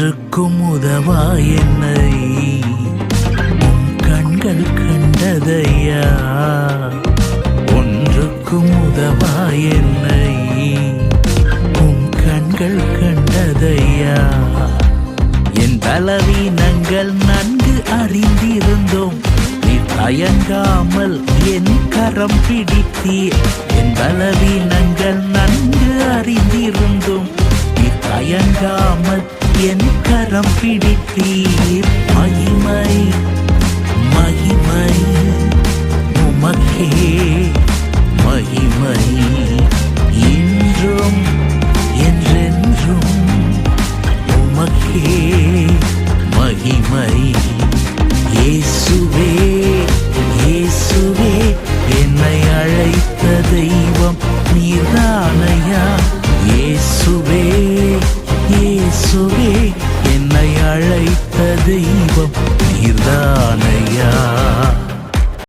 ஒன்றுக்கும் உதவா என்னை உன் கண்கள் கண்டதையா, ஒன்றுக்கும் உதவா என்னை உன் கண்கள் கண்டதையா. என் பலவீனங்கள் நன்கு அறிந்திருந்தோம், நீ தயங்காமல் என் கரம் பிடித்தீர். என் பலவீனங்கள் நன்கு அறிந்திருந்தோம், நீ தயங்காமல் என் கரம் பிடித்தீர். மகிமை மகிமை உமக்கே, மகிமை இன்றும் என்றென்றும் உமக்கே மகிமை. இயேசுவே இயேசுவே என்னை அழைத்த தெய்வம் நீர்தானையா. இயேசுவே இயேசுவே என்னை அழைத்த தெய்வம் நீர்தானையா.